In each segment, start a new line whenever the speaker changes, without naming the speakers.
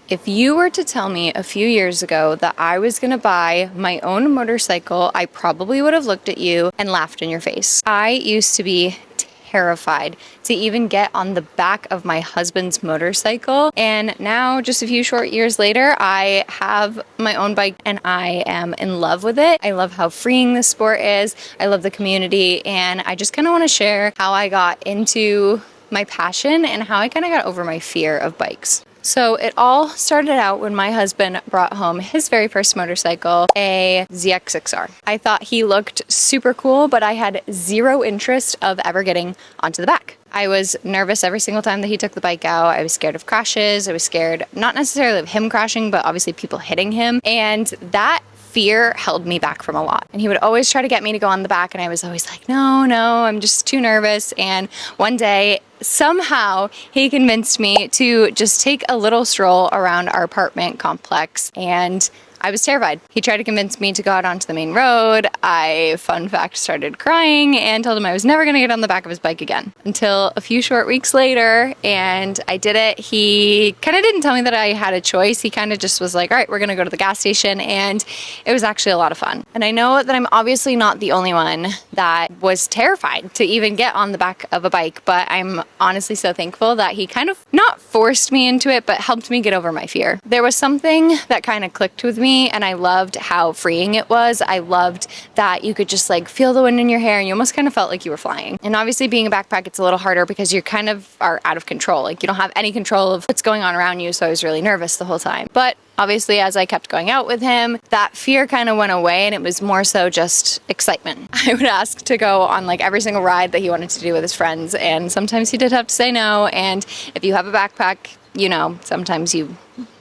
If you were to tell me a few years ago that I was gonna buy my own motorcycle, I probably would have looked at you and laughed in your face. I used to be terrified to even get on the back of my husband's motorcycle, and now just a few short years later I have my own bike and I am in love with it. I love how freeing this sport is. I love the community, and I just kind of want to share how I got into my passion and how I kind of got over my fear of bikes. So it all started out when my husband brought home his very first motorcycle, a ZX6R. I thought he looked super cool, but I had zero interest of ever getting onto the back. I was nervous every single time that he took the bike out. I was scared of crashes. I was scared, not necessarily of him crashing, but obviously people hitting him. And that fear held me back from a lot. And he would always try to get me to go on the back, and I was always like, no, I'm just too nervous. And one day, somehow, he convinced me to just take a little stroll around our apartment complex, and I was terrified. He tried to convince me to go out onto the main road. I, fun fact, started crying and told him I was never gonna get on the back of his bike again. Until a few short weeks later, and I did it. He kind of didn't tell me that I had a choice. He kind of just was like, all right, we're gonna go to the gas station, and it was actually a lot of fun. And I know that I'm obviously not the only one that was terrified to even get on the back of a bike, but I'm honestly so thankful that he kind of not forced me into it, but helped me get over my fear. There was something that kind of clicked with me, and I loved how freeing it was. I loved that you could just like feel the wind in your hair, and you almost kind of felt like you were flying. And obviously being a backpack, it's a little harder because you kind of are out of control. Like you don't have any control of what's going on around you, so I was really nervous the whole time. But obviously, as I kept going out with him, that fear kind of went away, and it was more so just excitement. I would ask to go on like every single ride that he wanted to do with his friends, and sometimes he did have to say no. And if you have a backpack, you know, sometimes you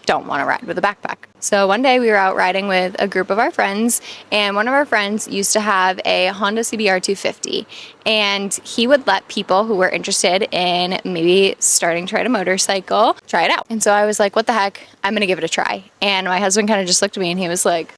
don't want to ride with a backpack. So one day we were out riding with a group of our friends, and one of our friends used to have a Honda CBR 250, and he would let people who were interested in maybe starting to ride a motorcycle try it out. And so I was like, what the heck, I'm gonna give it a try. And my husband kind of just looked at me and he was like,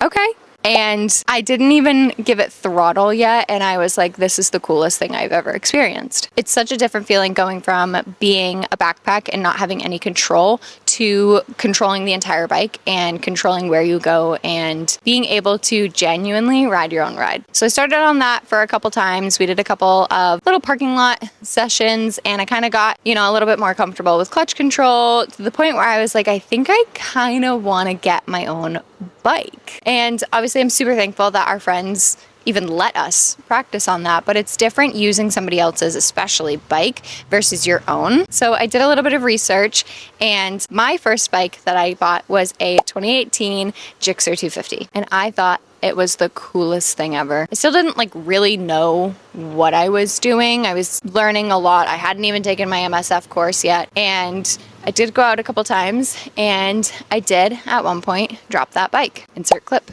okay. And I didn't even give it throttle yet, and I was like, this is the coolest thing I've ever experienced. It's such a different feeling going from being a backpack and not having any control to controlling the entire bike and controlling where you go and being able to genuinely ride your own ride. So I started on that for a couple times. We did a couple of little parking lot sessions, and I kind of got, you know, a little bit more comfortable with clutch control to the point where I was like, I think I kind of want to get my own bike. And obviously I'm super thankful that our friends even let us practice on that, but it's different using somebody else's, especially bike, versus your own. So I did a little bit of research, and my first bike that I bought was a 2018 Gixxer 250, and I thought it was the coolest thing ever. I still didn't like really know what I was doing. I was learning a lot. I hadn't even taken my MSF course yet, and I did go out a couple times, and I did at one point drop that bike. Insert clip.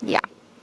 Yeah.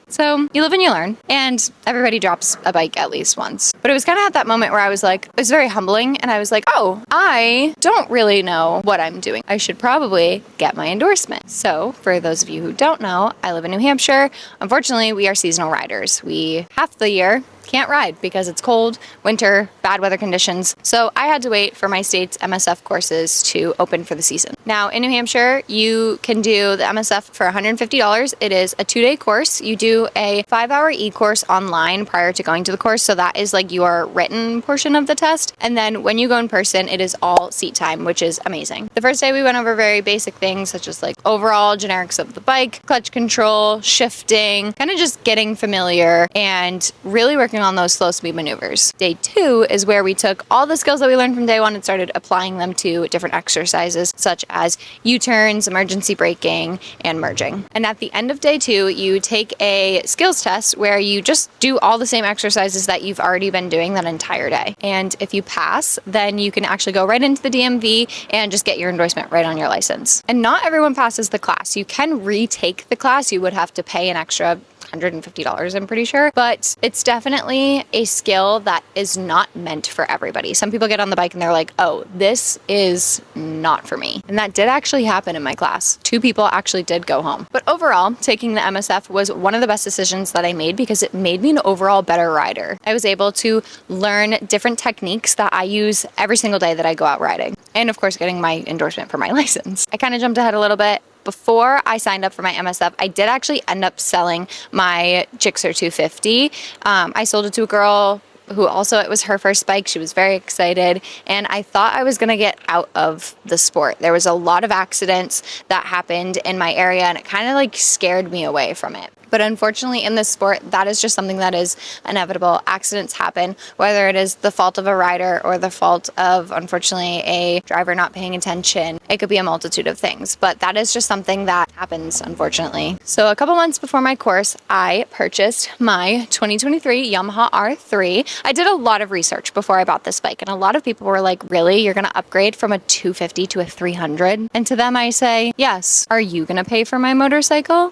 So you live and you learn, and everybody drops a bike at least once. But it was kind of at that moment where I was like, it was very humbling, and I was like, oh, I don't really know what I'm doing. I should probably get my endorsement. So for those of you who don't know, I live in New Hampshire. Unfortunately, we are seasonal riders. We half the year can't ride because it's cold, winter, bad weather conditions. So I had to wait for my state's MSF courses to open for the season. Now in New Hampshire, you can do the MSF for $150. It is a 2-day course. You do a 5-hour e-course online prior to going to the course. So that is like your written portion of the test. And then when you go in person, it is all seat time, which is amazing. The first day we went over very basic things such as like overall generics of the bike, clutch control, shifting, kind of just getting familiar and really working on those slow speed maneuvers. Day 2 is where we took all the skills that we learned from day 1 and started applying them to different exercises such as U-turns, emergency braking, and merging. And at the end of day 2, you take a skills test where you just do all the same exercises that you've already been doing that entire day. And if you pass, then you can actually go right into the DMV and just get your endorsement right on your license. And not everyone passes the class. You can retake the class. You would have to pay an extra $150, I'm pretty sure. But it's definitely a skill that is not meant for everybody. Some people get on the bike and they're like, oh, this is not for me. And that did actually happen in my class. 2 people actually did go home. But overall, taking the MSF was one of the best decisions that I made because it made me an overall better rider. I was able to learn different techniques that I use every single day that I go out riding. And of course, getting my endorsement for my license. I kind of jumped ahead a little bit. Before I signed up for my MSF, I did actually end up selling my Gixxer 250. I sold it to a girl who also, it was her first bike. She was very excited. And I thought I was going to get out of the sport. There was a lot of accidents that happened in my area and it kind of like scared me away from it. But unfortunately in this sport, that is just something that is inevitable. Accidents happen, whether it is the fault of a rider or the fault of, unfortunately, a driver not paying attention. It could be a multitude of things, but that is just something that happens, unfortunately. So a couple months before my course, I purchased my 2023 Yamaha R3. I did a lot of research before I bought this bike, and a lot of people were like, really? You're gonna upgrade from a 250 to a 300? And to them I say, yes. Are you gonna pay for my motorcycle?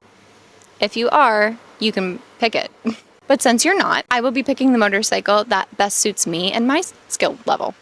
If you are, you can pick it. But since you're not, I will be picking the motorcycle that best suits me and my skill level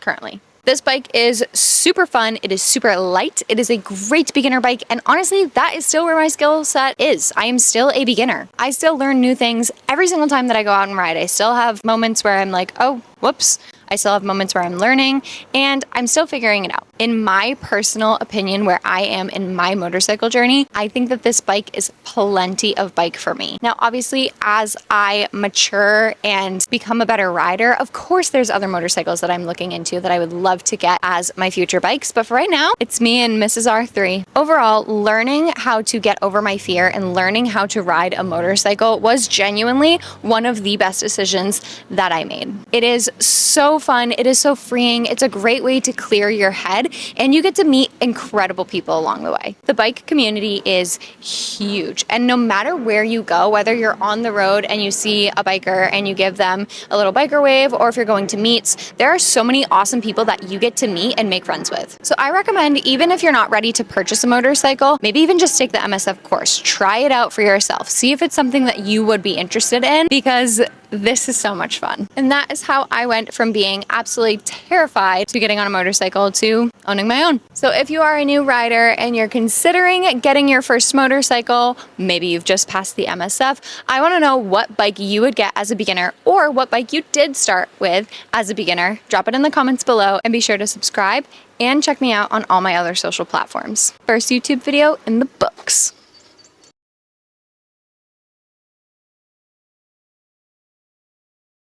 currently. This bike is super fun. It is super light. It is a great beginner bike. And honestly, that is still where my skill set is. I am still a beginner. I still learn new things every single time that I go out and ride. I still have moments where I'm like, oh, whoops. I still have moments where I'm learning and I'm still figuring it out. In my personal opinion, where I am in my motorcycle journey, I think that this bike is plenty of bike for me. Now, obviously, as I mature and become a better rider, of course, there's other motorcycles that I'm looking into that I would love to get as my future bikes. But for right now, it's me and Mrs. R3. Overall, learning how to get over my fear and learning how to ride a motorcycle was genuinely one of the best decisions that I made. It is so fun. It is so freeing. It's a great way to clear your head and you get to meet incredible people along the way. The bike community is huge. And no matter where you go, whether you're on the road and you see a biker and you give them a little biker wave, or if you're going to meets, there are so many awesome people that you get to meet and make friends with. So I recommend, even if you're not ready to purchase a motorcycle, maybe even just take the MSF course. Try it out for yourself. See if it's something that you would be interested in, because this is so much fun. And that is how I went from being absolutely terrified to getting on a motorcycle to owning my own. So if you are a new rider and you're considering getting your first motorcycle, maybe you've just passed the MSF, I want to know what bike you would get as a beginner or what bike you did start with as a beginner. Drop it in the comments below and be sure to subscribe and check me out on all my other social platforms. First YouTube video in the books.